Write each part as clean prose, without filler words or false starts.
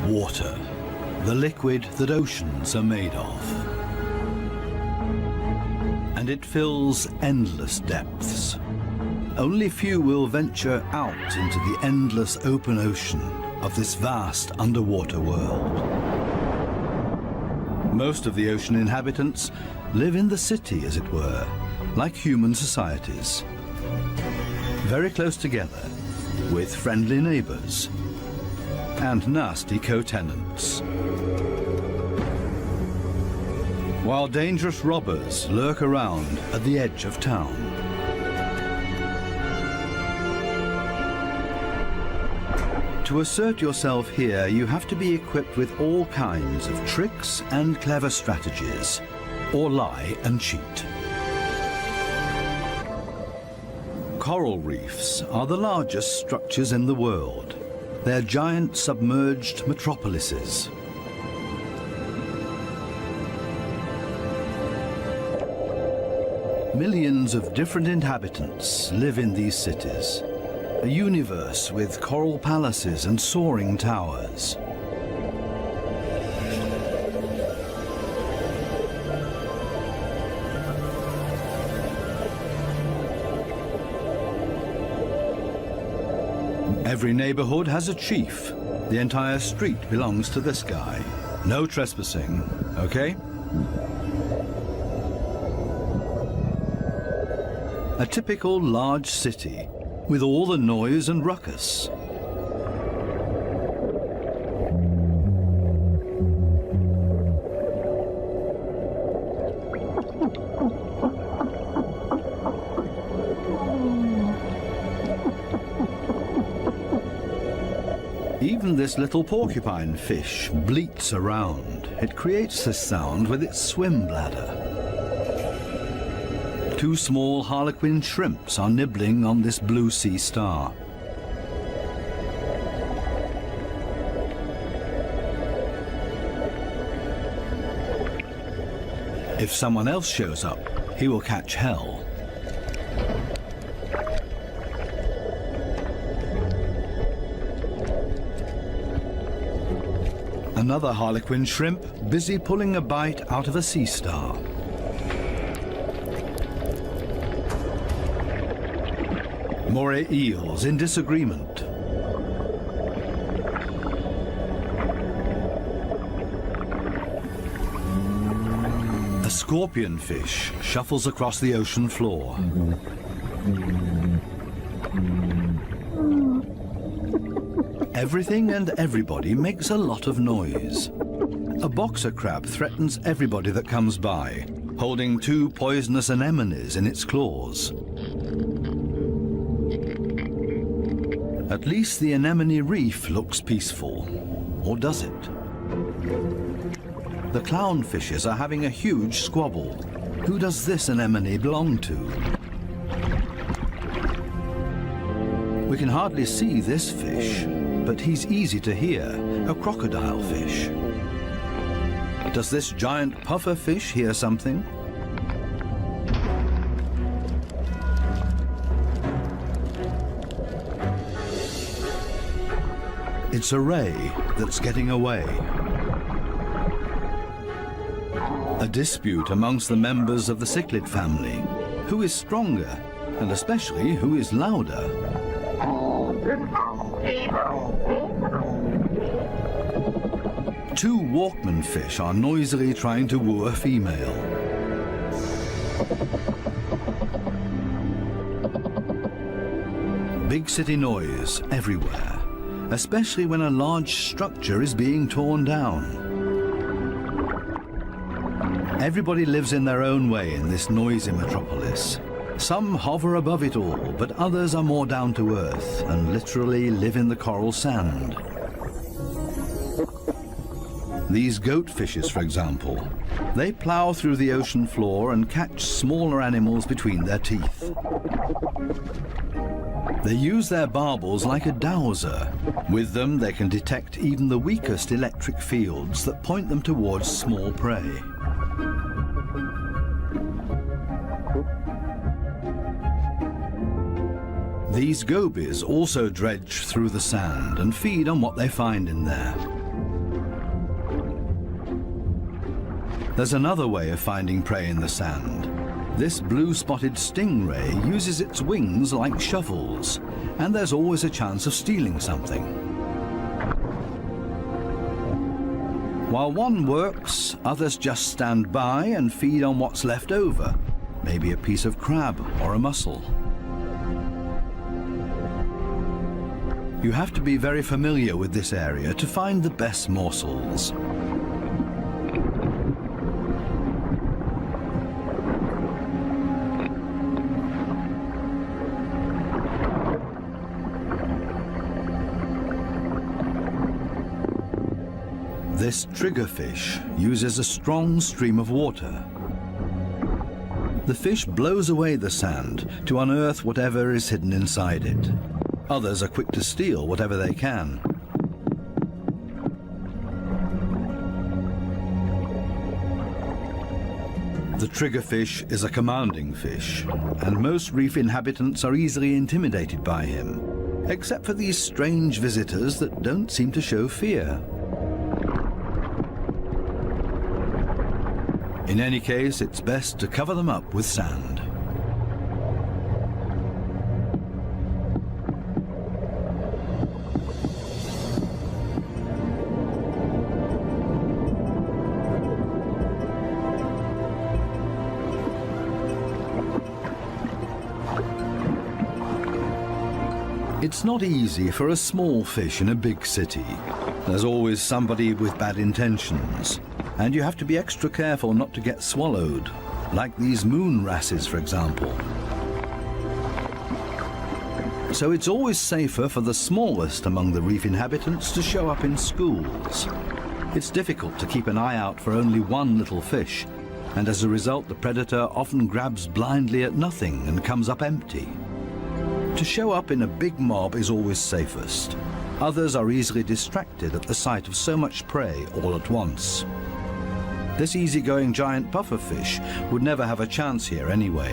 Water, the liquid that oceans are made of. And it fills endless depths. Only few will venture out into the endless open ocean of this vast underwater world. Most of the ocean inhabitants live in the city, as it were, like human societies. Very close together, with friendly neighbors and nasty co-tenants. While dangerous robbers lurk around at the edge of town. To assert yourself here, you have to be equipped with all kinds of tricks and clever strategies, or lie and cheat. Coral reefs are the largest structures in the world. They're giant submerged metropolises. Millions of different inhabitants live in these cities. A universe with coral palaces and soaring towers. Every neighborhood has a chief. The entire street belongs to this guy. No trespassing, okay? A typical large city with all the noise and ruckus. Even this little porcupine fish bleats around. It creates this sound with its swim bladder. Two small harlequin shrimps are nibbling on this blue sea star. If someone else shows up, he will catch hell. Another harlequin shrimp busy pulling a bite out of a sea star. Moray eels in disagreement. A scorpion fish shuffles across the ocean floor. Everything and everybody makes a lot of noise. A boxer crab threatens everybody that comes by, holding two poisonous anemones in its claws. At least the anemone reef looks peaceful. Or does it? The clownfishes are having a huge squabble. Who does this anemone belong to? We can hardly see this fish, but he's easy to hear, a crocodile fish. Does this giant puffer fish hear something? It's a ray that's getting away. A dispute amongst the members of the cichlid family. Who is stronger, and especially who is louder? Two Walkman fish are noisily trying to woo a female. Big city noise everywhere, especially when a large structure is being torn down. Everybody lives in their own way in this noisy metropolis. Some hover above it all, but others are more down to earth and literally live in the coral sand. These goatfishes, for example, they plow through the ocean floor and catch smaller animals between their teeth. They use their barbels like a dowser. With them, they can detect even the weakest electric fields that point them towards small prey. These gobies also dredge through the sand and feed on what they find in there. There's another way of finding prey in the sand. This blue-spotted stingray uses its wings like shovels, and there's always a chance of stealing something. While one works, others just stand by and feed on what's left over, maybe a piece of crab or a mussel. You have to be very familiar with this area to find the best morsels. This triggerfish uses a strong stream of water. The fish blows away the sand to unearth whatever is hidden inside it. Others are quick to steal whatever they can. The triggerfish is a commanding fish, and most reef inhabitants are easily intimidated by him, except for these strange visitors that don't seem to show fear. In any case, it's best to cover them up with sand. It's not easy for a small fish in a big city. There's always somebody with bad intentions, and you have to be extra careful not to get swallowed, like these moon wrasses, for example. So it's always safer for the smallest among the reef inhabitants to show up in schools. It's difficult to keep an eye out for only one little fish, and as a result the predator often grabs blindly at nothing and comes up empty. To show up in a big mob is always safest. Others are easily distracted at the sight of so much prey all at once. This easygoing giant pufferfish would never have a chance here anyway.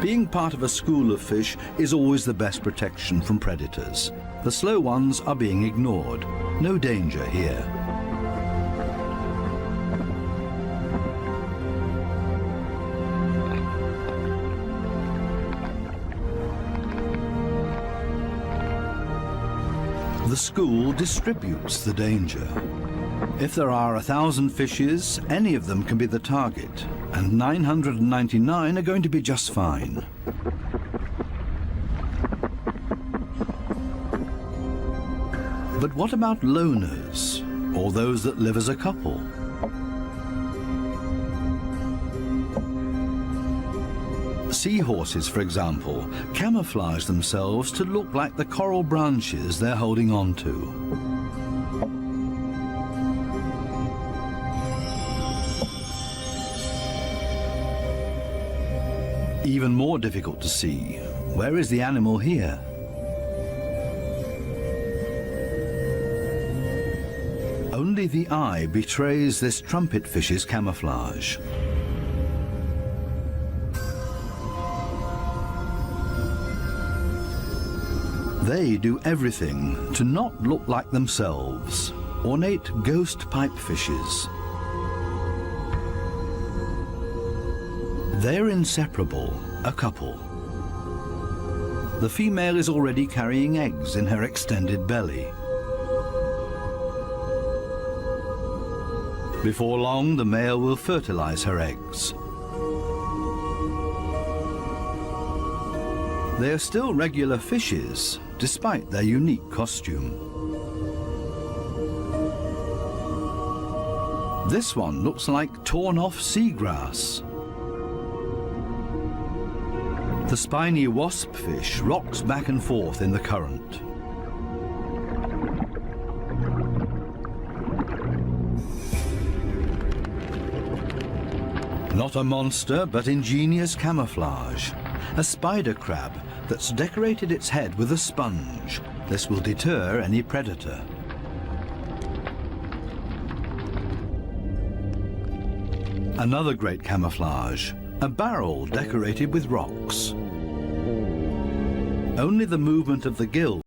Being part of a school of fish is always the best protection from predators. The slow ones are being ignored. No danger here. The school distributes the danger. If there are 1,000 fishes, any of them can be the target, and 999 are going to be just fine. But what about loners, or those that live as a couple? Seahorses, for example, camouflage themselves to look like the coral branches they're holding on to. Even more difficult to see. Where is the animal here? Only the eye betrays this trumpetfish's camouflage. They do everything to not look like themselves. Ornate ghost pipefishes. They're inseparable, a couple. The female is already carrying eggs in her extended belly. Before long, the male will fertilize her eggs. They are still regular fishes, despite their unique costume. This one looks like torn-off seagrass. The spiny waspfish rocks back and forth in the current. Not a monster, but ingenious camouflage. A spider crab that's decorated its head with a sponge. This will deter any predator. Another great camouflage, a barrel decorated with rocks. Only the movement of the gill